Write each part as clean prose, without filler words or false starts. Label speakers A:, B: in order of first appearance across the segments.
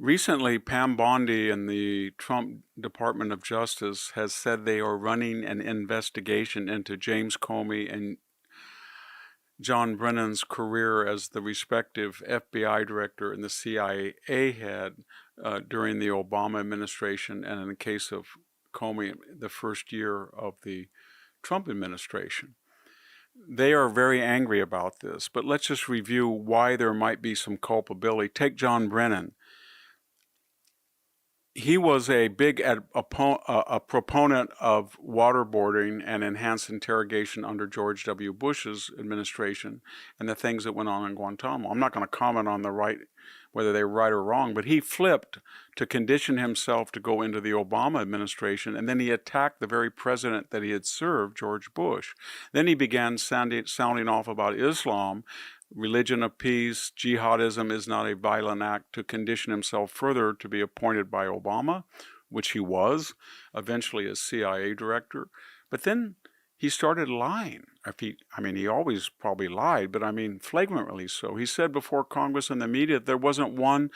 A: Recently, Pam Bondi in the Trump Department of Justice has said they are running an investigation into James Comey and John Brennan's career as the respective FBI director and the CIA head during the Obama administration, and in the case of Comey, the first year of the Trump administration. They are very angry about this, but let's just review why there might be some culpability. Take John Brennan. He was a big proponent of waterboarding and enhanced interrogation under George W. Bush's administration and the things that went on in Guantanamo. I'm not going to comment on whether they were right or wrong, but he flipped to condition himself to go into the Obama administration, and then he attacked the very president that he had served, George Bush. Then he began sounding off about Islam, religion of peace, jihadism is not a violent act, to condition himself further to be appointed by Obama, which he was, eventually as CIA director. But then he started lying. He always probably lied, but flagrantly so. He said before Congress and the media there wasn't one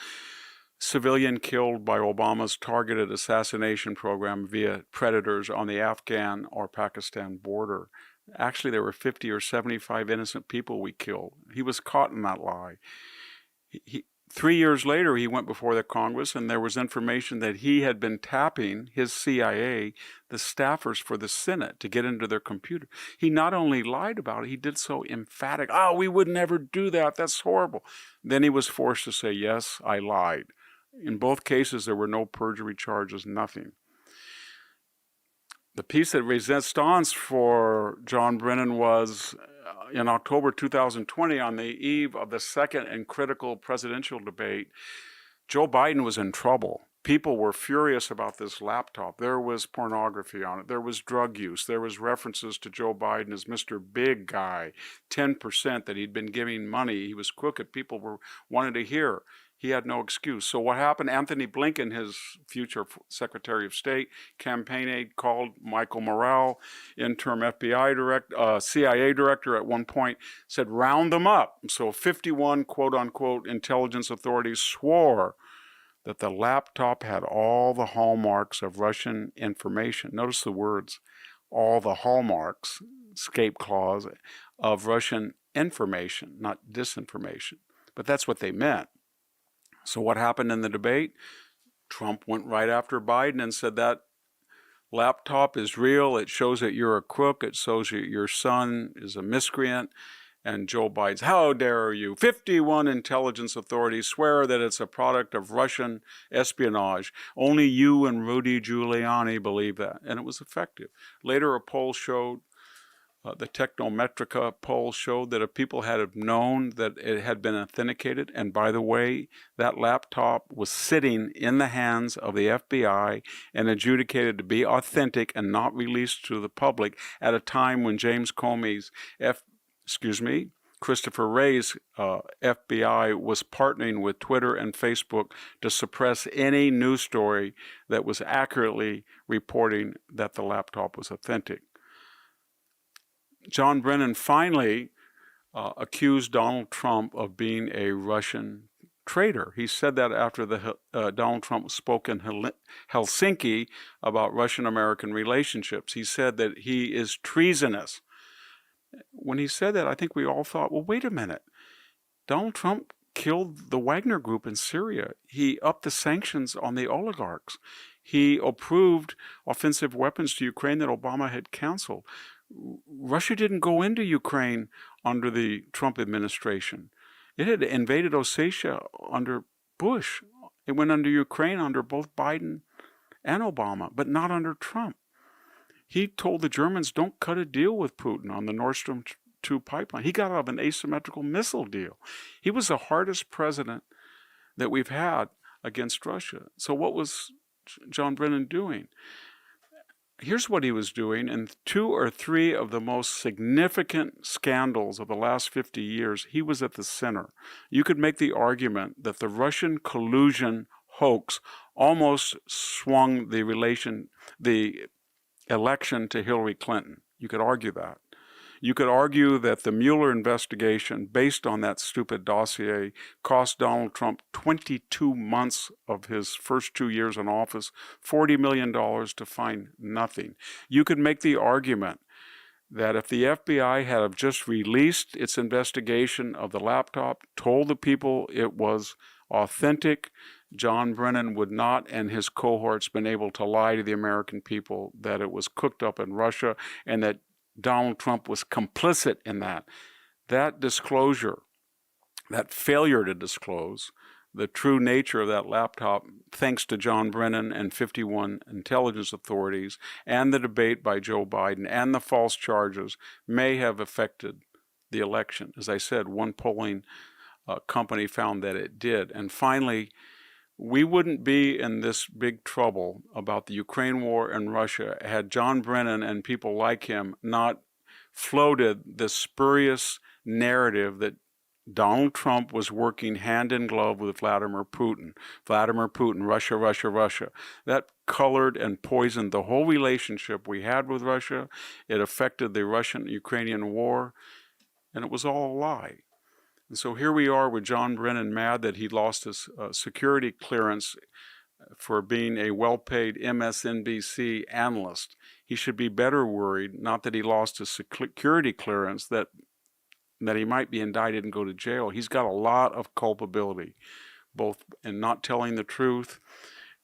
A: civilian killed by Obama's targeted assassination program via predators on the Afghan or Pakistan border. Actually, there were 50 or 75 innocent people we killed. He was caught in that lie. 3 years later, he went before the Congress, and there was information that he had been tapping his CIA, the staffers for the Senate, to get into their computer. He not only lied about it, he did so emphatic. Oh, we would never do that. That's horrible. Then he was forced to say, yes, I lied. In both cases, there were no perjury charges, nothing. The piece de resistance for John Brennan was in October 2020, on the eve of the second and critical presidential debate. Joe Biden was in trouble. People were furious about this laptop. There was pornography on it. There was drug use. There was references to Joe Biden as Mr. Big Guy, 10% that he'd been giving money. He was crooked. People wanted to hear. He had no excuse. So what happened? Anthony Blinken, his future Secretary of State, campaign aide, called Michael Morrell, interim CIA director, at one point, said, round them up. So 51 quote-unquote intelligence authorities swore that the laptop had all the hallmarks of Russian information. Notice the words, all the hallmarks, escape clause, of Russian information, not disinformation. But that's what they meant. So what happened in the debate? Trump went right after Biden and said that laptop is real. It shows that you're a crook. It shows that your son is a miscreant. And Joe Biden's, how dare you? 51 intelligence authorities swear that it's a product of Russian espionage. Only you and Rudy Giuliani believe that. And it was effective. Later, a poll showed, the Technometrica poll showed that if people had known that it had been authenticated, and by the way, that laptop was sitting in the hands of the FBI and adjudicated to be authentic and not released to the public at a time when James Comey's Christopher Wray's FBI was partnering with Twitter and Facebook to suppress any news story that was accurately reporting that the laptop was authentic. John Brennan finally accused Donald Trump of being a Russian traitor. He said that after Donald Trump spoke in Helsinki about Russian-American relationships. He said that he is treasonous. When he said that, I think we all thought, well, wait a minute. Donald Trump killed the Wagner Group in Syria. He upped the sanctions on the oligarchs. He approved offensive weapons to Ukraine that Obama had canceled. Russia didn't go into Ukraine under the Trump administration. It had invaded Ossetia under Bush. It went under Ukraine under both Biden and Obama, but not under Trump. He told the Germans, don't cut a deal with Putin on the Nord Stream 2 pipeline. He got out of an asymmetrical missile deal. He was the hardest president that we've had against Russia. So what was John Brennan doing? Here's what he was doing. In 2 or 3 of the most significant scandals of the last 50 years, he was at the center. You could make the argument that the Russian collusion hoax almost swung the election to Hillary Clinton. You could argue that. You could argue that the Mueller investigation, based on that stupid dossier, cost Donald Trump 22 months of his first 2 years in office, $40 million to find nothing. You could make the argument that if the FBI had have just released its investigation of the laptop, told the people it was authentic, John Brennan would not and his cohorts been able to lie to the American people that it was cooked up in Russia and that Donald Trump was complicit in that. That disclosure, that failure to disclose the true nature of that laptop, thanks to John Brennan and 51 intelligence authorities, and the debate by Joe Biden, and the false charges, may have affected the election. As I said, one polling company found that it did. And finally, we wouldn't be in this big trouble about the Ukraine war and Russia had John Brennan and people like him not floated this spurious narrative that Donald Trump was working hand in glove with Vladimir Putin. Vladimir Putin, Russia, Russia, Russia. That colored and poisoned the whole relationship we had with Russia. It affected the Russian-Ukrainian war, and it was all a lie. And so here we are with John Brennan mad that he lost his security clearance for being a well-paid MSNBC analyst. He should be better worried, not that he lost his security clearance, that he might be indicted and go to jail. He's got a lot of culpability, both in not telling the truth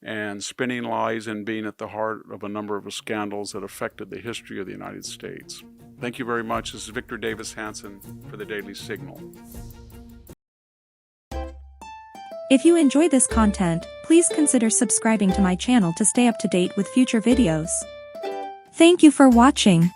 A: and spinning lies and being at the heart of a number of scandals that affected the history of the United States. Thank you very much. This is Victor Davis Hanson for the Daily Signal.
B: If you enjoy this content, please consider subscribing to my channel to stay up to date with future videos. Thank you for watching.